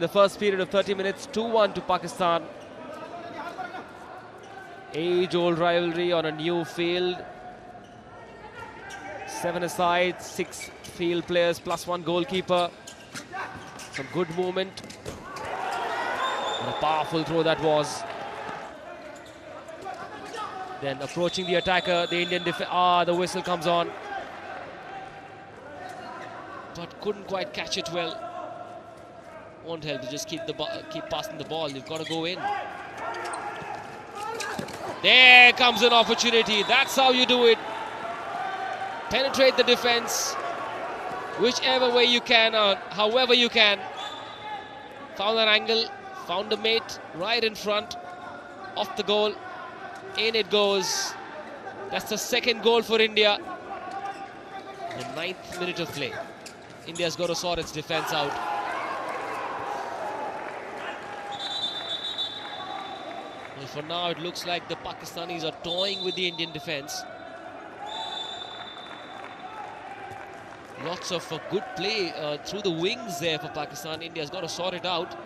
The first period of 30 minutes, 2-1 to Pakistan. Age-old rivalry on a new field. 7 aside, 6 field players plus 1 goalkeeper. Some good movement. What a powerful throw that was. Then approaching the attacker, the Indian defense. The whistle comes on. But couldn't quite catch it well. Won't help to just keep passing the ball. You've got to go in. There comes an opportunity. That's how you do it. Penetrate the defense whichever way you can, or however you can. Found an angle, found a mate right in front, off the goal. In it goes. That's the second goal for India. The 9th minute of play. India's got to sort its defense out. Well, for now, it looks like the Pakistanis are toying with the Indian defense. Lots of good play through the wings there for Pakistan. India's got to sort it out.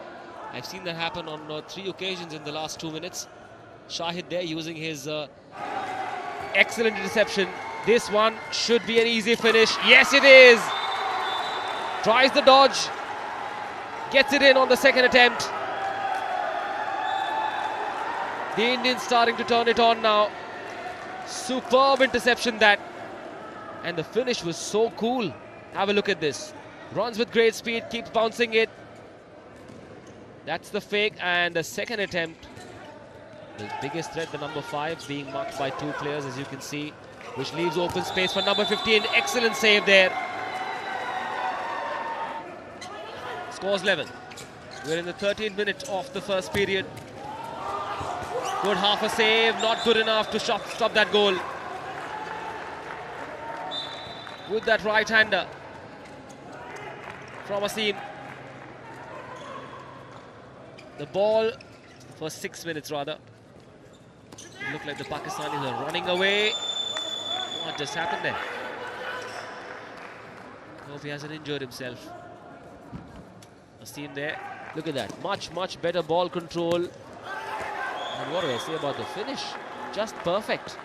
I've seen that happen on 3 occasions in the last 2 minutes. Shahid there using his excellent interception. This one should be an easy finish. Yes, it is. Tries the dodge. Gets it in on the second attempt. The Indians starting to turn it on now. Superb interception that. And the finish was so cool. Have a look at this. Runs with great speed, keeps bouncing it. That's the fake, and the second attempt. The biggest threat, the number 5, being marked by 2 players, as you can see, which leaves open space for number 15. Excellent save there. Scores 11. We're in the 13th minute of the first period. Good half a save, not good enough to stop that goal. With that right-hander from Asim. The ball for 6 minutes rather. It looked like the Pakistanis are running away. What just happened there? Hope he hasn't injured himself. Asim there. Look at that. Much better ball control. And what do I say about the finish? Just perfect.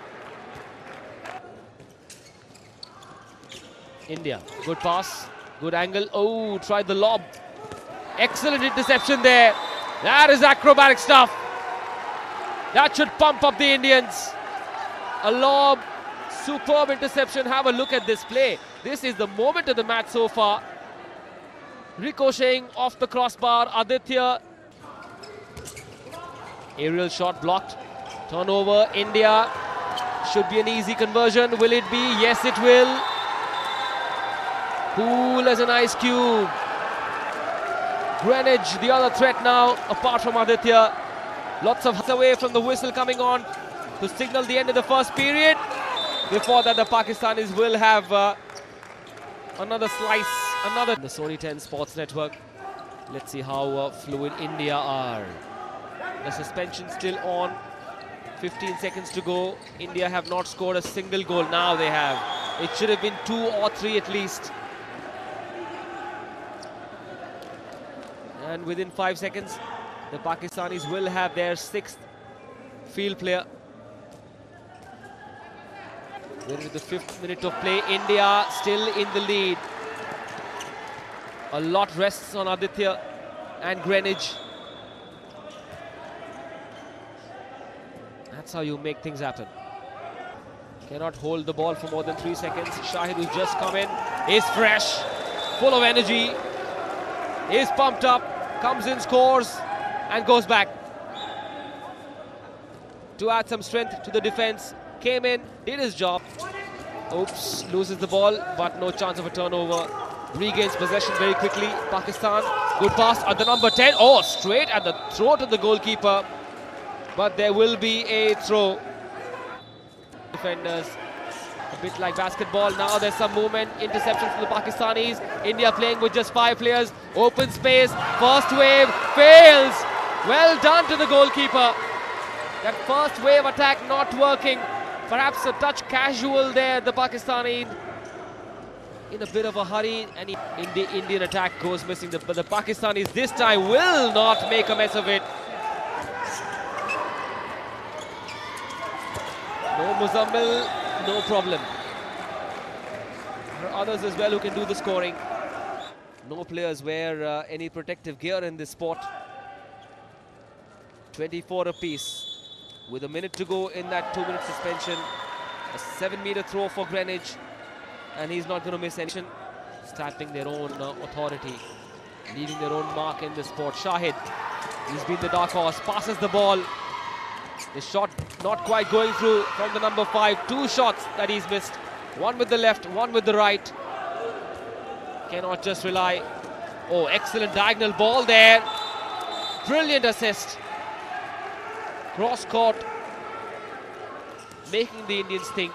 India, good pass, good angle. Oh, tried the lob. Excellent interception there. That is acrobatic stuff. That should pump up the Indians. A lob, superb interception. Have a look at this play. This is the moment of the match so far. Ricocheting off the crossbar. Aditya. Aerial shot blocked. Turnover. India. Should be an easy conversion. Will it be? Yes, it will. Cool as an ice cube. Greenwich, the other threat now, apart from Aditya. Lots of away from the whistle coming on to signal the end of the first period. Before that, the Pakistanis will have another slice, The Sony 10 Sports Network. Let's see how fluid India are. The suspension still on. 15 seconds to go. India have not scored a single goal. Now they have. It should have been 2 or 3 at least. And within 5 seconds, the Pakistanis will have their 6th field player. We're into the 5th minute of play. India still in the lead. A lot rests on Aditya and Greenwich. That's how you make things happen. Cannot hold the ball for more than 3 seconds. Shahid, who's just come in, is fresh, full of energy, is pumped up, comes in, scores, and goes back to add some strength to the defense. Came in, did his job. Oops, loses the ball, but no chance of a turnover. Regains possession very quickly. Pakistan, good pass at the number 10. Oh, straight at the throat of the goalkeeper. But there will be a throw. Defenders, a bit like basketball. Now there's some movement. Interception from the Pakistanis. India playing with just 5 players. Open space. First wave fails. Well done to the goalkeeper. That first wave attack not working. Perhaps a touch casual there, the Pakistani. in a bit of a hurry, and in the Indian attack goes missing. But the Pakistanis this time will not make a mess of it. No Muzammil, no problem. There are others as well who can do the scoring. No players wear any protective gear in this sport. 24 apiece. With a minute to go in that 2-minute suspension. A 7-meter throw for Greenwich. And he's not going to miss any. Stamping their own authority. Leaving their own mark in the sport. Shahid, he's been the dark horse. Passes the ball. The shot not quite going through from the number 5. 2 shots that he's missed. One with the left, one with the right. Cannot just rely. Oh, excellent diagonal ball there. Brilliant assist. Cross court. Making the Indians think.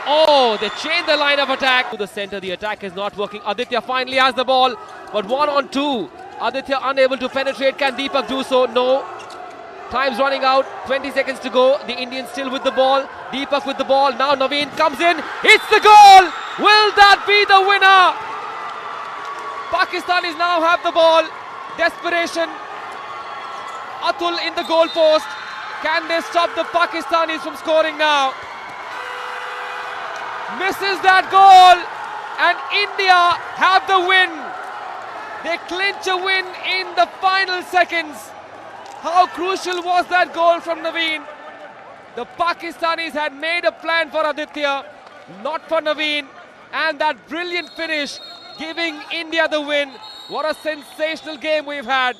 Oh, they change the line of attack. To the center, the attack is not working. Aditya finally has the ball, but 1-on-2. Aditya unable to penetrate. Can Deepak do so? No. Time's running out. 20 seconds to go. The Indians still with the ball. Deepak with the ball. Now Naveen comes in. Hits the goal. Will that be the winner? Pakistanis now have the ball. Desperation. Atul in the goal post. Can they stop the Pakistanis from scoring now? Misses that goal. And India have the win. They clinch a win in the final seconds. How crucial was that goal from Naveen? The Pakistanis had made a plan for Aditya, not for Naveen. And that brilliant finish giving India the win. What a sensational game we've had.